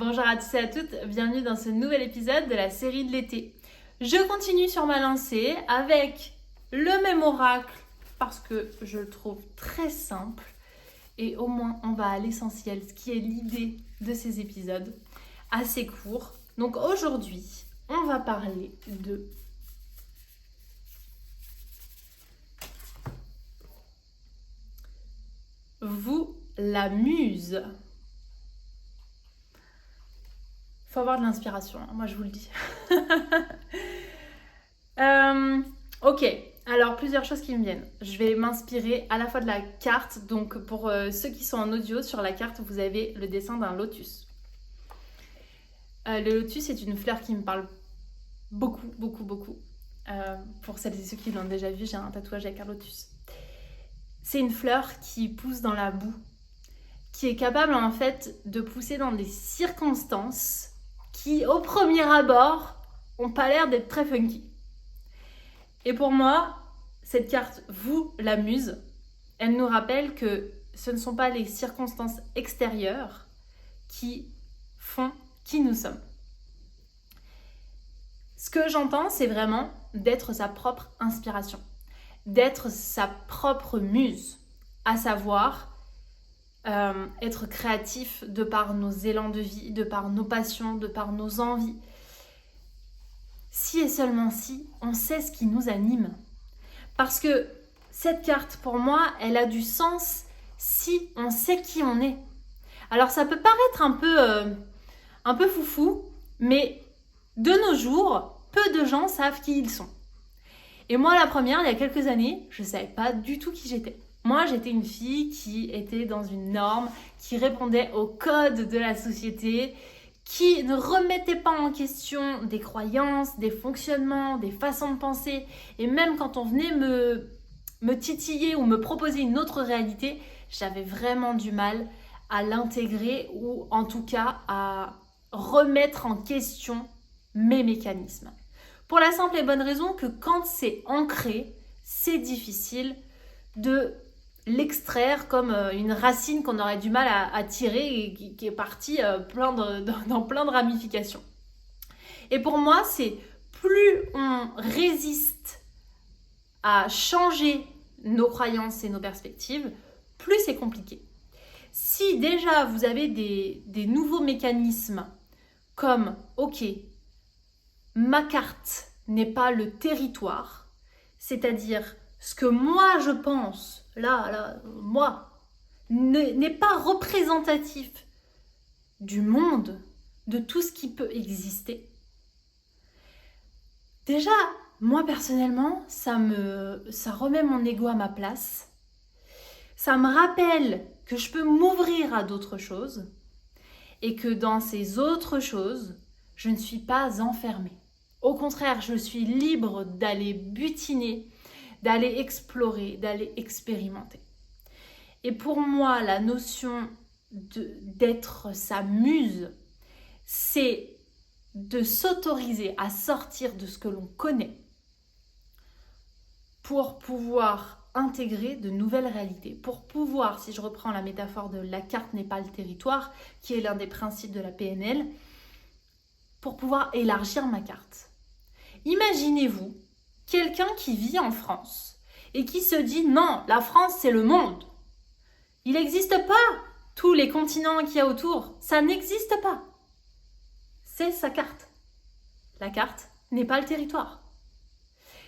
Bonjour à tous et à toutes, bienvenue dans ce nouvel épisode de la série de l'été. Je continue sur ma lancée avec le même oracle parce que je le trouve très simple et au moins on va à l'essentiel, ce qui est l'idée de ces épisodes assez courts. Donc aujourd'hui, on va parler de vous, la muse. Faut avoir de l'inspiration, hein, moi je vous le dis. Ok, alors plusieurs choses qui me viennent. Je vais m'inspirer à la fois de la carte. Donc pour ceux qui sont en audio, sur la carte, vous avez le dessin d'un lotus. Le lotus est une fleur qui me parle beaucoup. Pour celles et ceux qui l'ont déjà vu, j'ai un tatouage avec un lotus. C'est une fleur qui pousse dans la boue, qui est capable en fait de pousser dans des circonstances qui, au premier abord, n'ont pas l'air d'être très funky. Et pour moi, cette carte, vous, la muse, elle nous rappelle que ce ne sont pas les circonstances extérieures qui font qui nous sommes. Ce que j'entends, c'est vraiment d'être sa propre inspiration, d'être sa propre muse, à savoir être créatif de par nos élans de vie, de par nos passions, de par nos envies. Si et seulement si, on sait ce qui nous anime. Parce que cette carte, pour moi, elle a du sens si on sait qui on est. Alors ça peut paraître un peu foufou, mais de nos jours, peu de gens savent qui ils sont. Et moi, la première, il y a quelques années, je ne savais pas du tout qui j'étais. Moi, j'étais une fille qui était dans une norme, qui répondait aux codes de la société, qui ne remettait pas en question des croyances, des fonctionnements, des façons de penser. Et même quand on venait me titiller ou me proposer une autre réalité, j'avais vraiment du mal à l'intégrer ou en tout cas à remettre en question mes mécanismes. Pour la simple et bonne raison que quand c'est ancré, c'est difficile de l'extraire comme une racine qu'on aurait du mal à tirer et qui est partie dans plein de ramifications. Et pour moi, c'est plus on résiste à changer nos croyances et nos perspectives, plus c'est compliqué. Si déjà vous avez des nouveaux mécanismes comme « Ok, ma carte n'est pas le territoire », c'est-à-dire ce que moi je pense, moi, n'est pas représentatif du monde, de tout ce qui peut exister. Déjà, moi personnellement, ça remet mon ego à ma place. Ça me rappelle que je peux m'ouvrir à d'autres choses et que dans ces autres choses, je ne suis pas enfermée. Au contraire, je suis libre d'aller butiner, d'aller explorer, d'aller expérimenter. Et pour moi, la notion d'être sa muse, c'est de s'autoriser à sortir de ce que l'on connaît pour pouvoir intégrer de nouvelles réalités, pour pouvoir, si je reprends la métaphore de la carte n'est pas le territoire, qui est l'un des principes de la PNL, pour pouvoir élargir ma carte. Imaginez-vous quelqu'un qui vit en France et qui se dit « Non, la France, c'est le monde. Il n'existe pas tous les continents qu'il y a autour. Ça n'existe pas. » C'est sa carte. La carte n'est pas le territoire.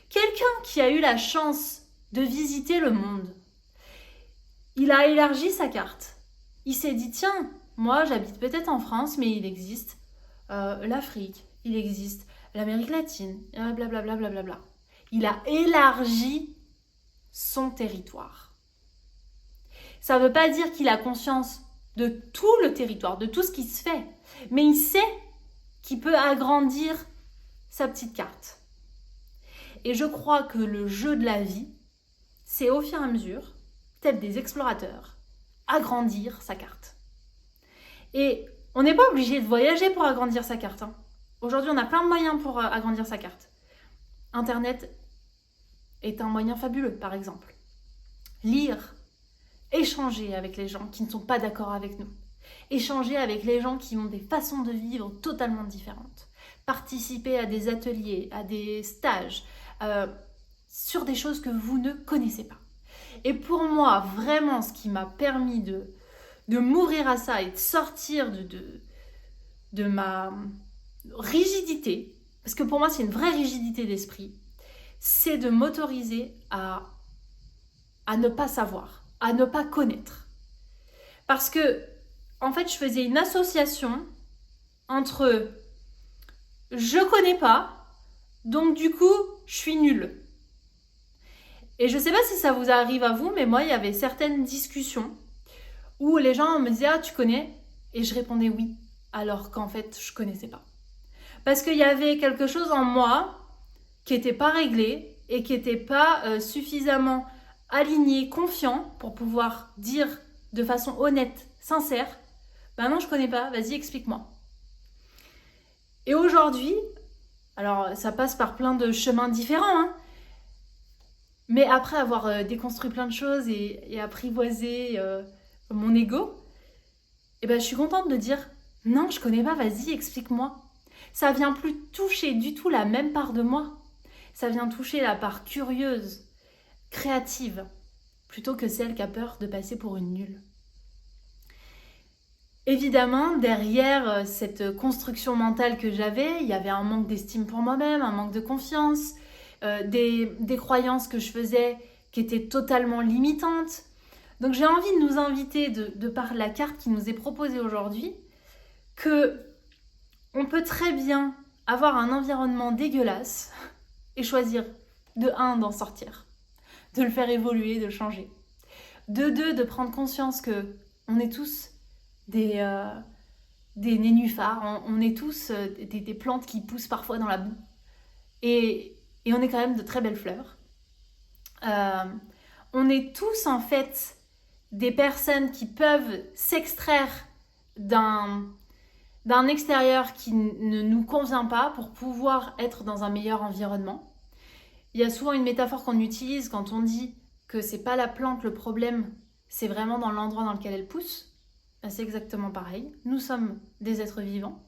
Quelqu'un qui a eu la chance de visiter le monde, il a élargi sa carte. Il s'est dit « Tiens, moi, j'habite peut-être en France, mais il existe l'Afrique, il existe l'Amérique latine, blablabla. » Il a élargi son territoire. Ça ne veut pas dire qu'il a conscience de tout le territoire, de tout ce qui se fait, mais il sait qu'il peut agrandir sa petite carte. Et je crois que le jeu de la vie, c'est au fur et à mesure, tel des explorateurs, agrandir sa carte. Et on n'est pas obligé de voyager pour agrandir sa carte. Aujourd'hui, on a plein de moyens pour agrandir sa carte. Internet est un moyen fabuleux, par exemple. Lire, échanger avec les gens qui ne sont pas d'accord avec nous. échanger avec les gens qui ont des façons de vivre totalement différentes, participer à des ateliers, à des stages, sur des choses que vous ne connaissez pas. Et pour moi, vraiment, ce qui m'a permis de m'ouvrir à ça et de sortir de ma rigidité, parce que pour moi, c'est une vraie rigidité d'esprit, c'est de m'autoriser à ne pas savoir, à ne pas connaître. Parce que, en fait, je faisais une association entre je connais pas, donc du coup, je suis nulle. Et je sais pas si ça vous arrive à vous, mais moi, il y avait certaines discussions où les gens me disaient « Ah, tu connais ?» Et je répondais « Oui », alors qu'en fait, je connaissais pas. Parce qu'il y avait quelque chose en moi qui n'était pas réglé et qui n'était pas suffisamment aligné, confiant pour pouvoir dire de façon honnête, sincère « Ben non, je connais pas, vas-y, explique-moi. » Et aujourd'hui, alors ça passe par plein de chemins différents, hein, mais après avoir déconstruit plein de choses et apprivoisé mon ego, eh ben, je suis contente de dire « Non, je connais pas, vas-y, explique-moi. » Ça vient plus toucher du tout la même part de moi. Ça vient toucher la part curieuse, créative, plutôt que celle qui a peur de passer pour une nulle. Évidemment, derrière cette construction mentale que j'avais, il y avait un manque d'estime pour moi-même, un manque de confiance, des croyances que je faisais qui étaient totalement limitantes. Donc j'ai envie de nous inviter, de par la carte qui nous est proposée aujourd'hui, que on peut très bien avoir un environnement dégueulasse et choisir de 1 d'en sortir, de le faire évoluer, de le changer. De 2 de prendre conscience que on est tous des nénuphars, on est tous des plantes qui poussent parfois dans la boue. Et on est quand même de très belles fleurs. On est tous en fait des personnes qui peuvent s'extraire d'un extérieur qui ne nous convient pas pour pouvoir être dans un meilleur environnement. Il y a souvent une métaphore qu'on utilise quand on dit que c'est pas la plante le problème, c'est vraiment dans l'endroit dans lequel elle pousse. C'est exactement pareil. Nous sommes des êtres vivants.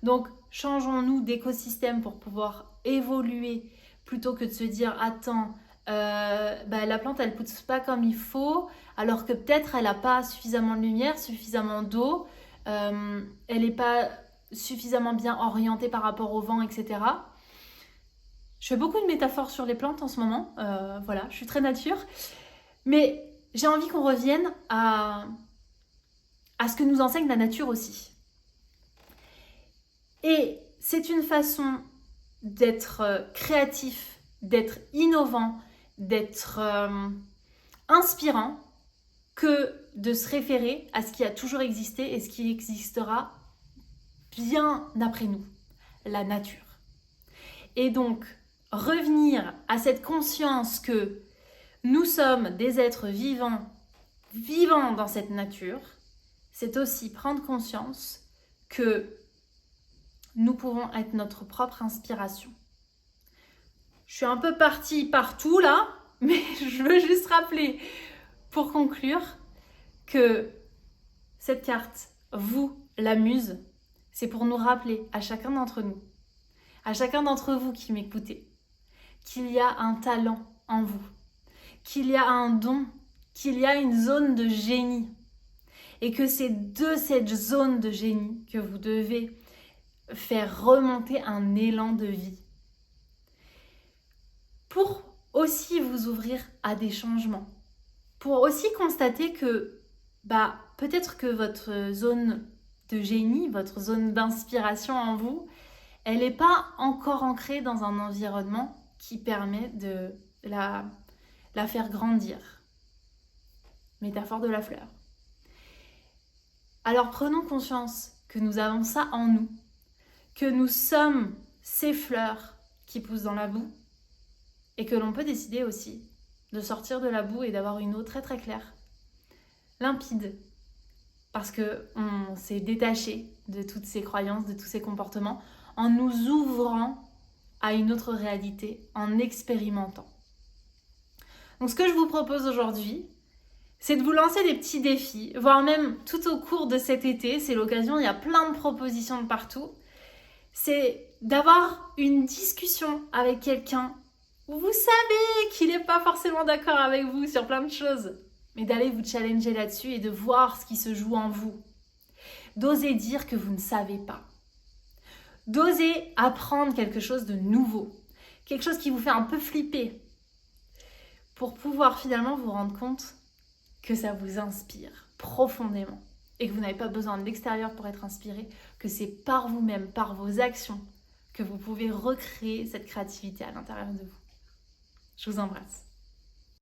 Donc, changeons-nous d'écosystème pour pouvoir évoluer plutôt que de se dire « Attends, la plante, elle ne pousse pas comme il faut, alors que peut-être elle n'a pas suffisamment de lumière, suffisamment d'eau, elle n'est pas suffisamment bien orientée par rapport au vent, etc. » Je fais beaucoup de métaphores sur les plantes en ce moment. Voilà, je suis très nature. Mais j'ai envie qu'on revienne à ce que nous enseigne la nature aussi. Et c'est une façon d'être créatif, d'être innovant, d'être inspirant que de se référer à ce qui a toujours existé et ce qui existera bien après nous, la nature. Et donc, revenir à cette conscience que nous sommes des êtres vivants dans cette nature, c'est aussi prendre conscience que nous pouvons être notre propre inspiration. Je suis un peu partie partout là, mais je veux juste rappeler, pour conclure, que cette carte, vous, la muse, c'est pour nous rappeler à chacun d'entre nous, à chacun d'entre vous qui m'écoutez, qu'il y a un talent en vous, qu'il y a un don, qu'il y a une zone de génie. Et que c'est de cette zone de génie que vous devez faire remonter un élan de vie. Pour aussi vous ouvrir à des changements. Pour aussi constater que peut-être que votre zone de génie, votre zone d'inspiration en vous, elle n'est pas encore ancrée dans un environnement qui permet de la faire grandir. Métaphore de la fleur. Alors prenons conscience que nous avons ça en nous, que nous sommes ces fleurs qui poussent dans la boue et que l'on peut décider aussi de sortir de la boue et d'avoir une eau très très claire, limpide, parce qu'on s'est détaché de toutes ces croyances, de tous ces comportements, en nous ouvrant à une autre réalité, en expérimentant. Donc ce que je vous propose aujourd'hui, c'est de vous lancer des petits défis, voire même tout au cours de cet été, c'est l'occasion, il y a plein de propositions de partout. C'est d'avoir une discussion avec quelqu'un où vous savez qu'il n'est pas forcément d'accord avec vous sur plein de choses, mais d'aller vous challenger là-dessus et de voir ce qui se joue en vous. D'oser dire que vous ne savez pas. D'oser apprendre quelque chose de nouveau, quelque chose qui vous fait un peu flipper, pour pouvoir finalement vous rendre compte que ça vous inspire profondément et que vous n'avez pas besoin de l'extérieur pour être inspiré, que c'est par vous-même, par vos actions, que vous pouvez recréer cette créativité à l'intérieur de vous. Je vous embrasse.